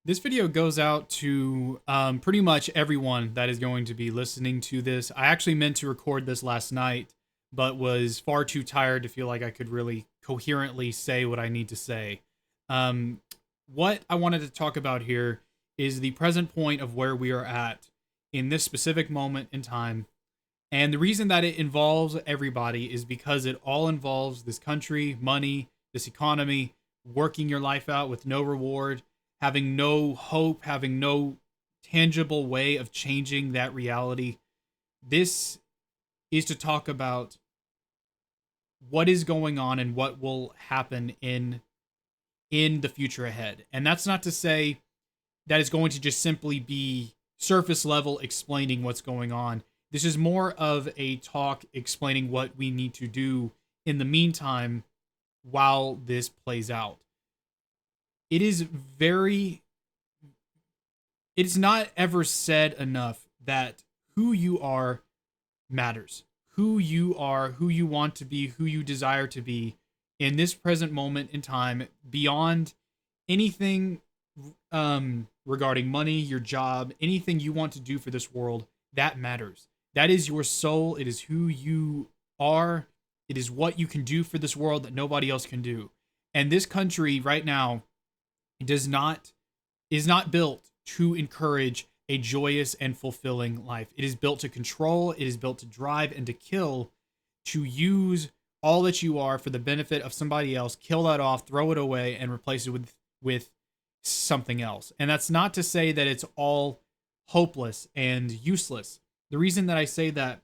This video goes out to pretty much everyone that is going to be listening to this. I actually meant to record this last night, but was far too tired to feel like I could really coherently say what I need to say. Um, what I wanted to talk about here is the present point of where we are at in this specific moment in time. And the reason that it involves everybody is because it all involves this country, money, this economy, working your life out with no reward, having no hope, having no tangible way of changing that reality. This is to talk about what is going on and what will happen in the future ahead. And that's not to say that it's going to just simply be surface level explaining what's going on. This is more of a talk explaining what we need to do in the meantime while this plays out. It is very, it's not ever said enough that who you are matters. Who you are, who you want to be, who you desire to be in this present moment in time, beyond anything regarding money, your job, anything you want to do for this world, that matters. That is your soul. It is who you are. It is what you can do for this world that nobody else can do. And this country right now does not is not built to encourage a joyous and fulfilling life. It is built to control, it is built to drive and to kill, to use all that you are for the benefit of somebody else, kill that off, throw it away, and replace it with something else. And that's not to say that it's all hopeless and useless. The reason that I say that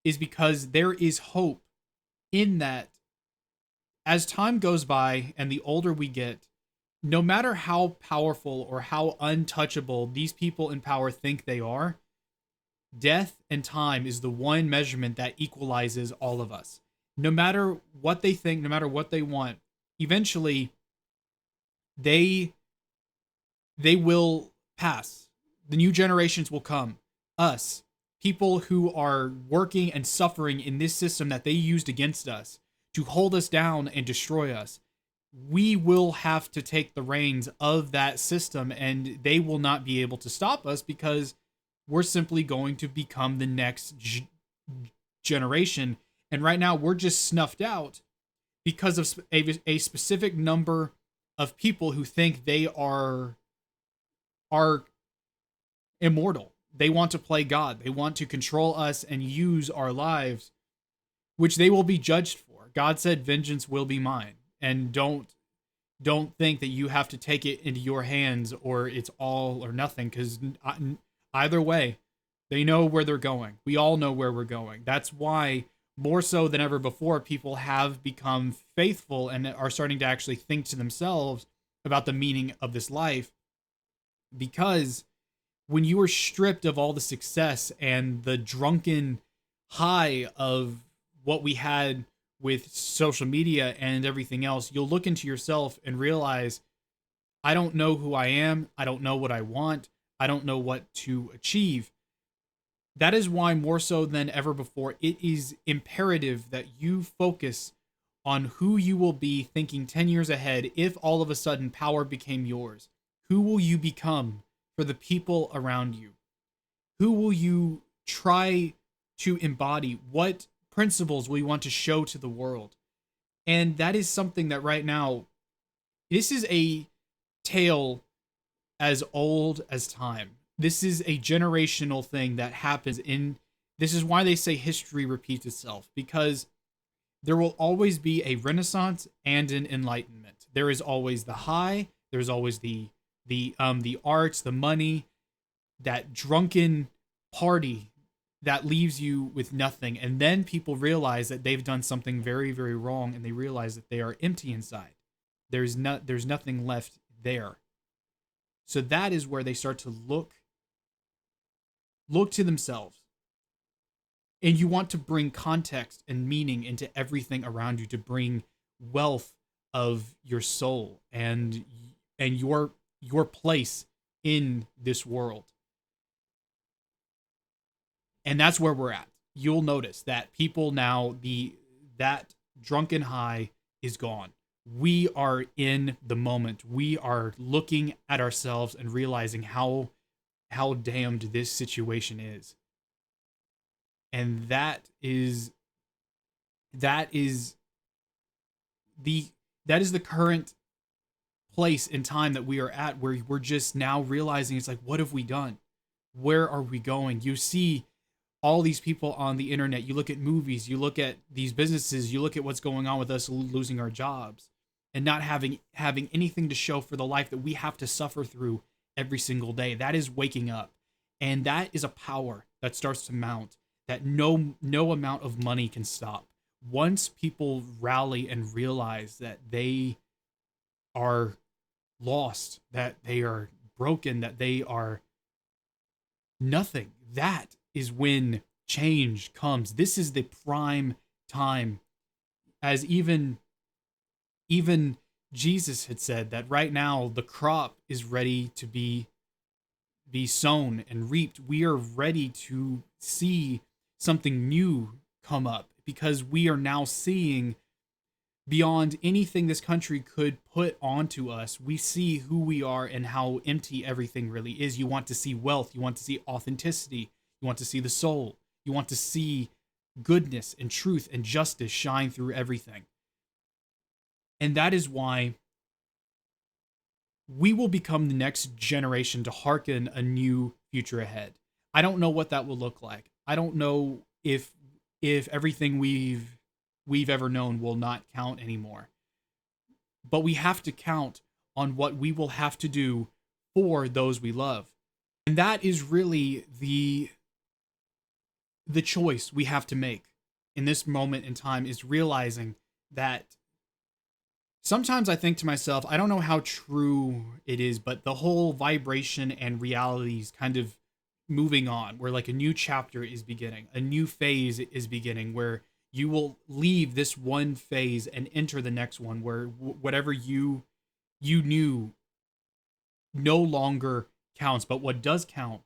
is because there is hope in that as time goes by and the older we get, no matter how powerful or how untouchable these people in power think they are, death and time is the one measurement that equalizes all of us. No matter what they think, no matter what they want, eventually they they will pass. The new generations will come. Us, people who are working and suffering in this system that they used against us to hold us down and destroy us, we will have to take the reins of that system, and they will not be able to stop us because we're simply going to become the next generation. And right now we're just snuffed out because of a specific number of people who think they are immortal. They want to play God. They want to control us and use our lives, which they will be judged for. God said, "Vengeance will be mine." And don't think that you have to take it into your hands or it's all or nothing, because either way, they know where they're going. We all know where we're going. That's why, more so than ever before, people have become faithful and are starting to actually think to themselves about the meaning of this life. Because when you are stripped of all the success and the drunken high of what we had with social media and everything else, you'll look into yourself and realize, I don't know who I am. I don't know what I want. I don't know what to achieve. That is why, more so than ever before, it is imperative that you focus on who you will be thinking 10 years ahead if all of a sudden power became yours. Who will you become for the people around you? Who will you try to embody? What principles we want to show to the world? And that is something that right now, this is a tale as old as time. This is a generational thing that happens in, this is why they say history repeats itself, because there will always be a renaissance and an enlightenment. There is always the high, there's always the arts, the money, that drunken party that leaves you with nothing. And then people realize that they've done something very, very wrong, and they realize that they are empty inside. There's nothing left there. So that is where they start to look to themselves. And you want to bring context and meaning into everything around you, to bring wealth of your soul and your place in this world. And that's where we're at. You'll notice that people now, that drunken high is gone. we are in the moment. We are looking at ourselves and realizing how damned this situation is. And that is the that is the current place in time that we are at, where we're just now realizing it's like, what have we done? Where are we going? You see all these people on the internet, you look at movies, you look at these businesses, you look at what's going on with us losing our jobs and not having anything to show for the life that we have to suffer through every single day. That is waking up. And that is a power that starts to mount that no amount of money can stop. Once people rally and realize that they are lost, that they are broken, that they are nothing, that is when change comes. This is the prime time, as even Jesus had said that right now the crop is ready to be sown and reaped. We are ready to see something new come up because we are now seeing beyond anything this country could put onto us. We see who we are and how empty everything really is. You want to see wealth, you want to see authenticity, you want to see the soul, you want to see goodness and truth and justice shine through everything. And that is why we will become the next generation to hearken a new future ahead. I don't know what that will look like. I don't know if everything we've ever known will not count anymore. But we have to count on what we will have to do for those we love. And that is really the choice we have to make in this moment in time, is realizing that sometimes I think to myself, I don't know how true it is, but the whole vibration and realities kind of moving on, where like a new chapter is beginning, a new phase is beginning, where you will leave this one phase and enter the next one, where whatever you knew no longer counts. But what does count,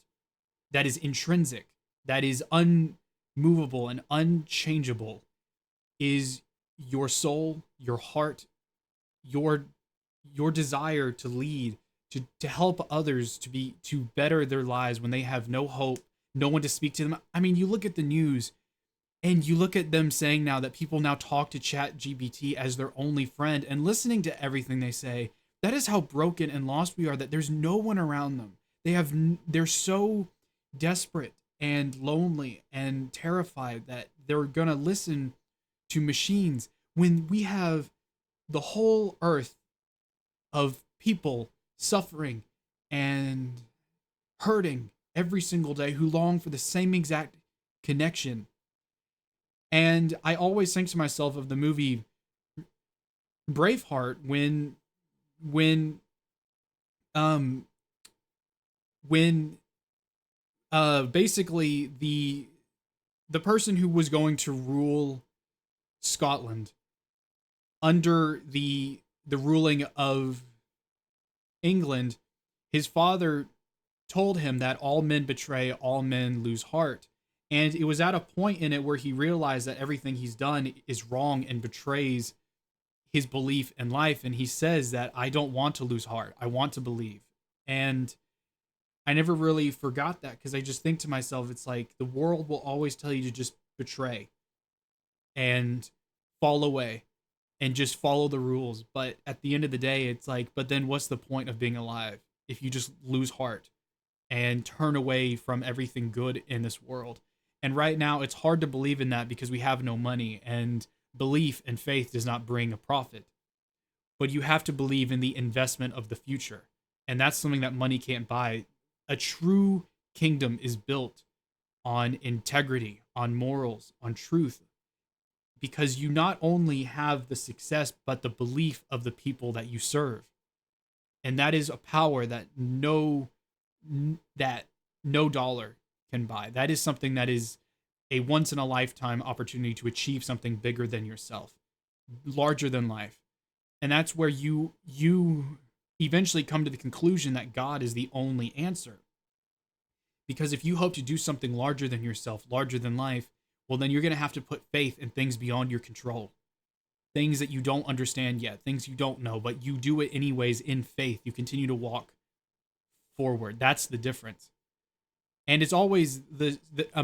that is intrinsic, that is unmovable and unchangeable, is your soul, your heart, your desire to lead, to help others to better their lives when they have no hope, no one to speak to them. I mean, you look at the news and you look at them saying now that people now talk to Chat GPT as their only friend, and listening to everything they say. That is how broken and lost we are, that there's no one around them. They're so desperate and lonely and terrified that they're going to listen to machines, when we have the whole earth of people suffering and hurting every single day, who long for the same exact connection. And I always think to myself of the movie Braveheart, when um when basically the person who was going to rule Scotland under the ruling of England, his father told him that all men betray, all men lose heart. And it was at a point in it where he realized that everything he's done is wrong and betrays his belief in life. And he says that I don't want to lose heart. I want to believe. And I never really forgot that, because I just think to myself, it's like the world will always tell you to just betray and fall away and just follow the rules. But at the end of the day, it's like, but then what's the point of being alive if you just lose heart and turn away from everything good in this world? And right now, it's hard to believe in that because we have no money, and belief and faith does not bring a profit. But you have to believe in the investment of the future. And that's something that money can't buy. A true kingdom is built on integrity, on morals, on truth, because you not only have the success, but the belief of the people that you serve. And that is a power that no dollar can buy. That is something that is a once in a lifetime opportunity to achieve something bigger than yourself, larger than life. And that's where you eventually come to the conclusion that God is the only answer. Because if you hope to do something larger than yourself, larger than life, well, then you're going to have to put faith in things beyond your control. things that you don't understand yet, things you don't know, but you do it anyways in faith. You continue to walk forward. That's the difference. And it's always the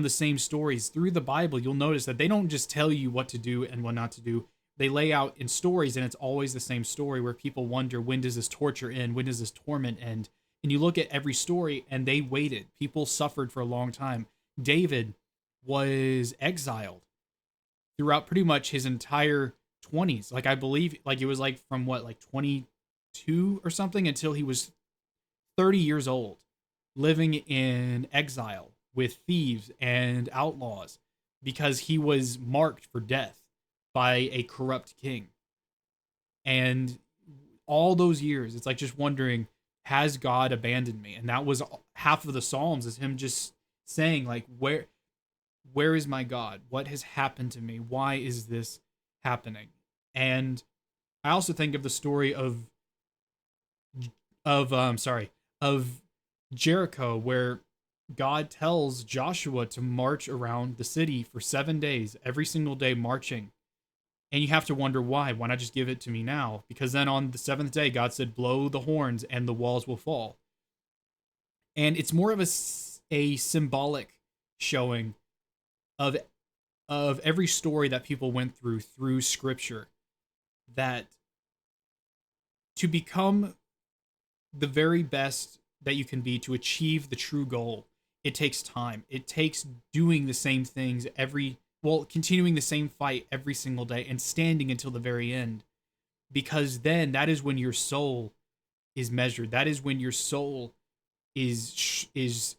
same stories through the Bible. You'll notice that they don't just tell you what to do and what not to do. They lay out in stories, and it's always the same story where people wonder, when does this torture end? When does this torment end? And you look at every story, and they waited. People suffered for a long time. David was exiled throughout pretty much his entire 20s. Like, I believe, like, it was like from what, like 22 or something until he was 30 years old, living in exile with thieves and outlaws because he was marked for death by a corrupt king. And all those years, it's like just wondering, has God abandoned me? And that was half of the Psalms, is him just saying, like, where is my God? What has happened to me? Why is this happening? And I also think of the story of Jericho, where God tells Joshua to march around the city for 7 days, every single day marching. And you have to wonder why. Why not just give it to me now? Because then on the seventh day, God said, blow the horns and the walls will fall. And it's more of a symbolic showing of every story that people went through scripture, that to become the very best that you can be, to achieve the true goal, it takes time. It takes doing the same things continuing the same fight every single day and standing until the very end. Because then that is when your soul is measured. That is when your soul is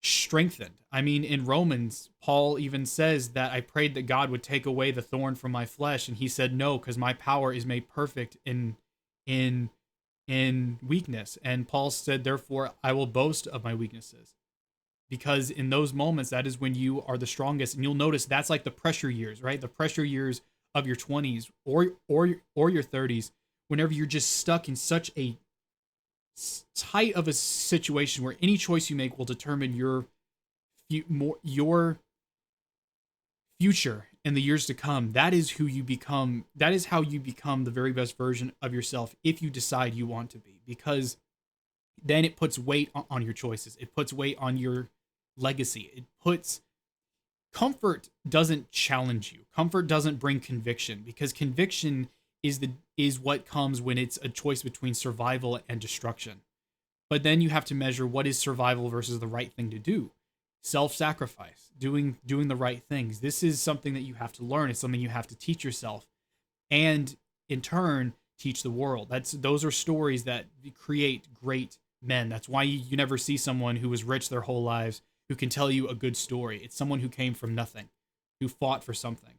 strengthened. I mean, in Romans, Paul even says that I prayed that God would take away the thorn from my flesh, and he said no, because my power is made perfect in weakness. And Paul said, therefore, I will boast of my weaknesses. Because in those moments, that is when you are the strongest. And you'll notice that's like the pressure years, right? The pressure years of your 20s or your 30s, whenever you're just stuck in such a tight of a situation where any choice you make will determine your future in the years to come. That is who you become. That is how you become the very best version of yourself, if you decide you want to be. Because then it puts weight on your choices. It puts weight on your legacy. Comfort doesn't challenge you. Comfort doesn't bring conviction, because conviction is what comes when it's a choice between survival and destruction. But then you have to measure what is survival versus the right thing to do. Self-sacrifice, doing the right things. This is something that you have to learn. It's something you have to teach yourself, and in turn teach the world. Those are stories that create great men. That's why you never see someone who was rich their whole lives who can tell you a good story. It's someone who came from nothing, who fought for something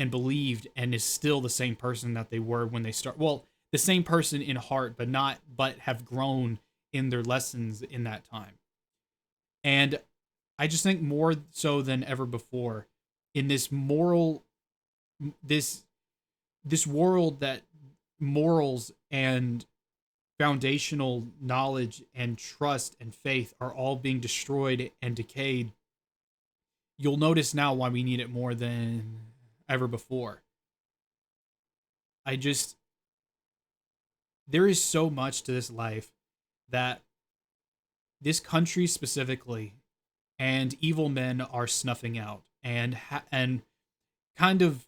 and believed, and is still the same person that they were when they start. Well, the same person in heart, but have grown in their lessons in that time. And I just think more so than ever before, in this this world, that morals and foundational knowledge and trust and faith are all being destroyed and decayed, you'll notice now why we need it more than ever before. There is so much to this life that this country specifically and evil men are snuffing out and kind of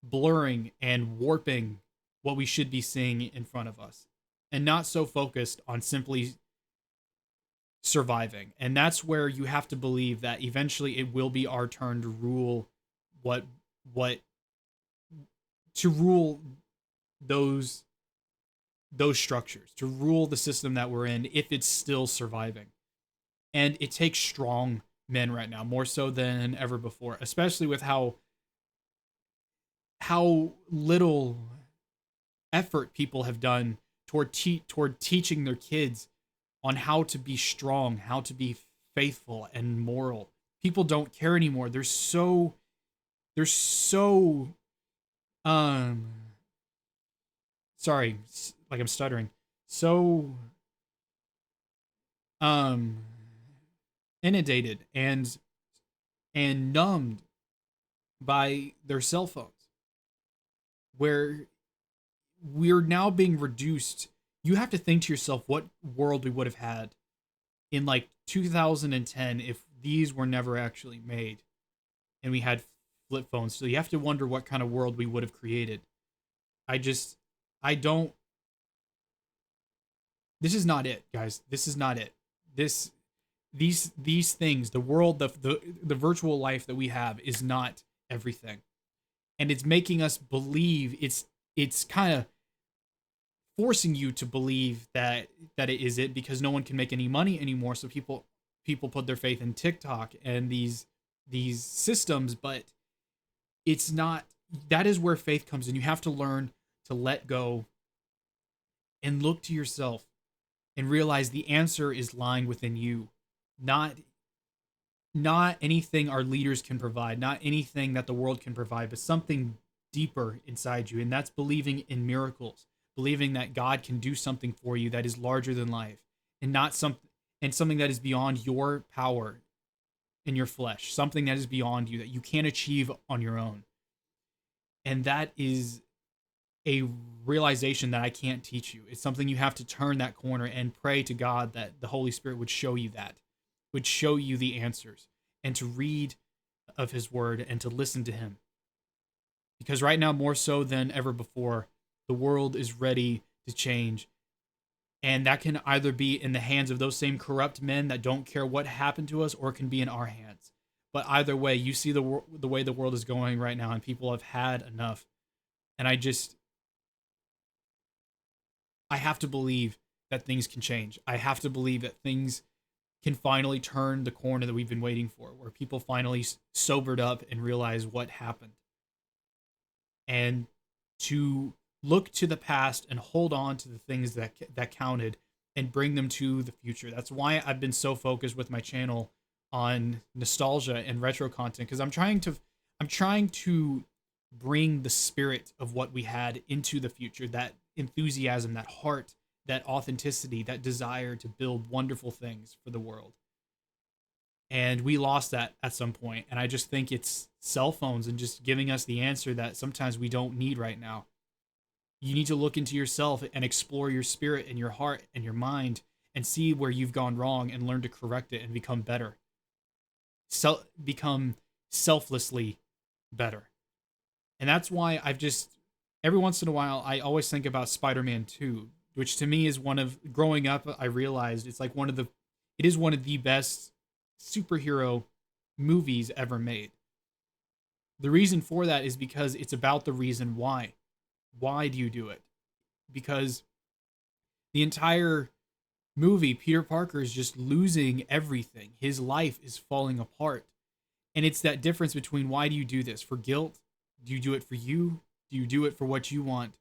blurring and warping what we should be seeing in front of us, and not so focused on simply surviving. And that's where you have to believe that eventually it will be our turn to rule what to rule those structures, to rule the system that we're in, if it's still surviving. And it takes strong men right now, more so than ever before, especially with how little effort people have done toward teaching their kids on how to be strong, how to be faithful and moral. People don't care anymore. They're so um sorry, like I'm stuttering. So um inundated and numbed by their cell phones. where we're now being reduced. You have to think to yourself what world we would have had in like 2010 if these were never actually made and we had flip phones. So you have to wonder what kind of world we would have created. I just, I don't, this is not it, guys. This is not it. This, these things, the world, the virtual life that we have is not everything. And it's making us believe it's kind of forcing you to believe that it is it because no one can make any money anymore. So people put their faith in TikTok and these systems, but it's not. That is where faith comes in. You have to learn to let go and look to yourself and realize the answer is lying within you, not not anything our leaders can provide, not anything that the world can provide, but something deeper inside you. And that's believing in miracles, believing that God can do something for you that is larger than life and not some and something that is beyond your power in your flesh, something that is beyond you that you can't achieve on your own. And that is a realization that I can't teach you. It's something you have to turn that corner and pray to God that the Holy Spirit would show you that, would show you the answers, and to read of his word and to listen to him. Because right now, more so than ever before, the world is ready to change. And that can either be in the hands of those same corrupt men that don't care what happened to us, or it can be in our hands. But either way, you see the way the world is going right now, and people have had enough. And I have to believe that things can change. I have to believe that things can finally turn the corner that we've been waiting for, where people finally sobered up and realize what happened. And to look to the past and hold on to the things that counted and bring them to the future. That's why I've been so focused with my channel on nostalgia and retro content, because I'm trying to bring the spirit of what we had into the future, that enthusiasm, that heart, that authenticity, that desire to build wonderful things for the world. And we lost that at some point. And I just think it's cell phones and just giving us the answer that sometimes we don't need right now. You need to look into yourself and explore your spirit and your heart and your mind and see where you've gone wrong and learn to correct it and become better. Become selflessly better. And that's why I've just, every once in a while, I always think about Spider-Man 2, which to me is one of, growing up, I realized it's like it is one of the best superhero movies ever made. The reason for that is because it's about the reason why. Why do you do it? Because the entire movie, Peter Parker is just losing everything. His life is falling apart. And it's that difference between, why do you do this? For guilt? Do you do it for you? Do you do it for what you want?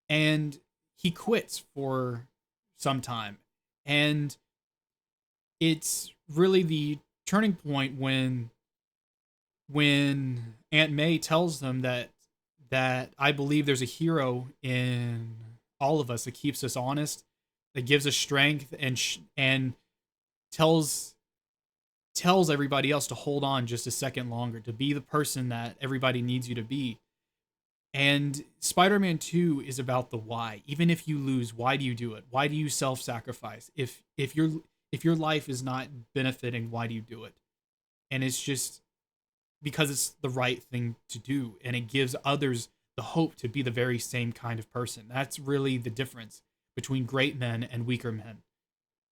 And he quits for some time. And it's really the turning point when Aunt May tells them that I believe there's a hero in all of us that keeps us honest, that gives us strength, and tells everybody else to hold on just a second longer, to be the person that everybody needs you to be. And Spider-Man 2 is about the why. Even if you lose, why do you do it? Why do you self-sacrifice? If your life is not benefiting, why do you do it? And it's just because it's the right thing to do, and it gives others the hope to be the very same kind of person. That's really the difference between great men and weaker men,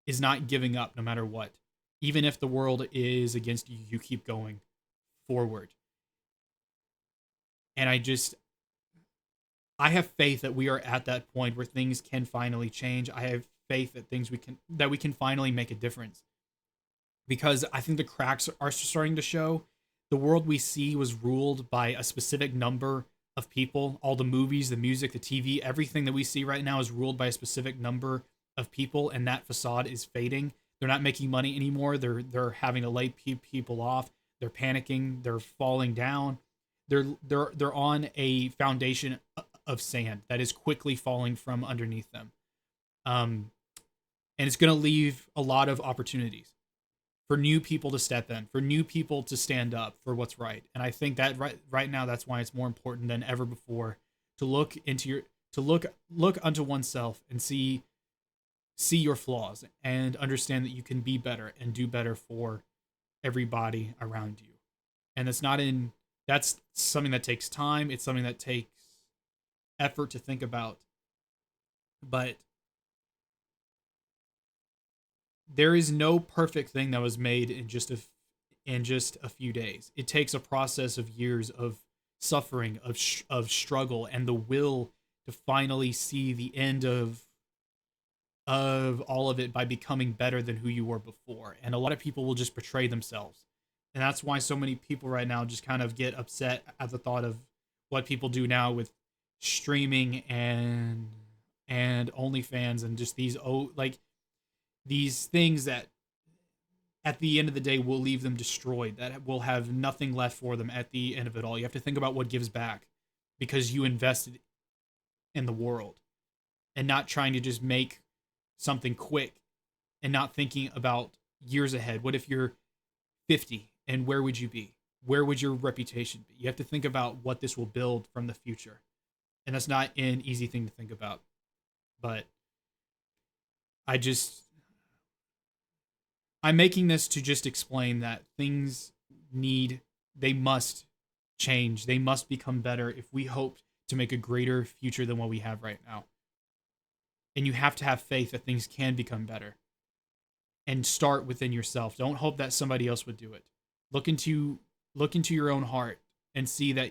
is not giving up no matter what. Even if the world is against you, you keep going forward. And I have faith that we are at that point where things can finally change. I have faith that we can finally make a difference. Because I think the cracks are starting to show. The world we see was ruled by a specific number of people. All the movies, the music, the TV, everything that we see right now is ruled by a specific number of people, and that facade is fading. They're not making money anymore. They're having to lay people off. They're panicking. They're falling down. They're on a foundation of sand that is quickly falling from underneath them. And it's going to leave a lot of opportunities for new people to step in, for new people to stand up for what's right. And I think that right now, that's why it's more important than ever before to look into your to look unto oneself and see your flaws and understand that you can be better and do better for everybody around you. And that's something that takes time. It's something that takes effort to think about. But there is no perfect thing that was made in just a few days. It takes a process of years of suffering, of struggle, and the will to finally see the end of all of it by becoming better than who you were before. And a lot of people will just betray themselves. And that's why so many people right now just kind of get upset at the thought of what people do now with streaming and OnlyFans and just these things that at the end of the day will leave them destroyed, that will have nothing left for them at the end of it all. You have to think about what gives back because you invested in the world and not trying to just make something quick and not thinking about years ahead. What if you're 50 and where would you be? Where would your reputation be? You have to think about what this will build from the future. And that's not an easy thing to think about. But I just I'm making this to just explain that they must change. They must become better if we hope to make a greater future than what we have right now. And you have to have faith that things can become better. And start within yourself. Don't hope that somebody else would do it. Look into your own heart and see that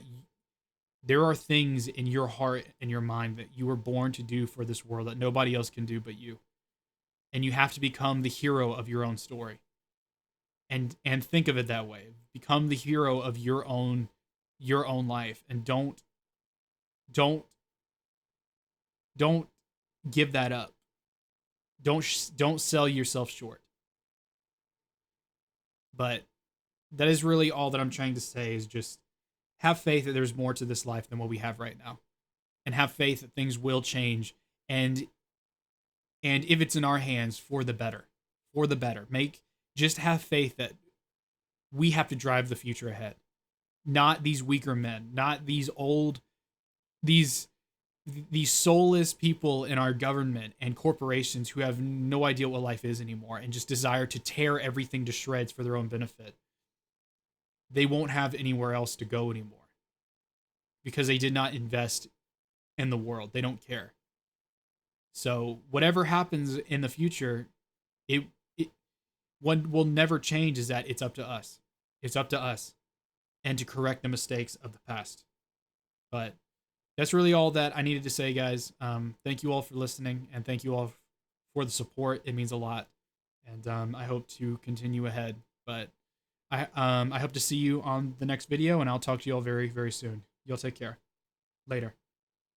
there are things in your heart and your mind that you were born to do for this world that nobody else can do but you. And you have to become the hero of your own story. And think of it that way. Become the hero of your own life and don't give that up. Don't sell yourself short. But that is really all that I'm trying to say is just have faith that there's more to this life than what we have right now. And have faith that things will change and if it's in our hands for the better. For the better. Just have faith that we have to drive the future ahead. Not these weaker men, not these soulless people in our government and corporations who have no idea what life is anymore and just desire to tear everything to shreds for their own benefit. They won't have anywhere else to go anymore because they did not invest in the world. They don't care. So whatever happens in the future, what will never change is that it's up to us. It's up to us and to correct the mistakes of the past. But that's really all that I needed to say, guys. Thank you all for listening and thank you all for the support. It means a lot. And I hope to continue ahead. But I hope to see you on the next video and I'll talk to you all very, very soon. Y'all take care. Later.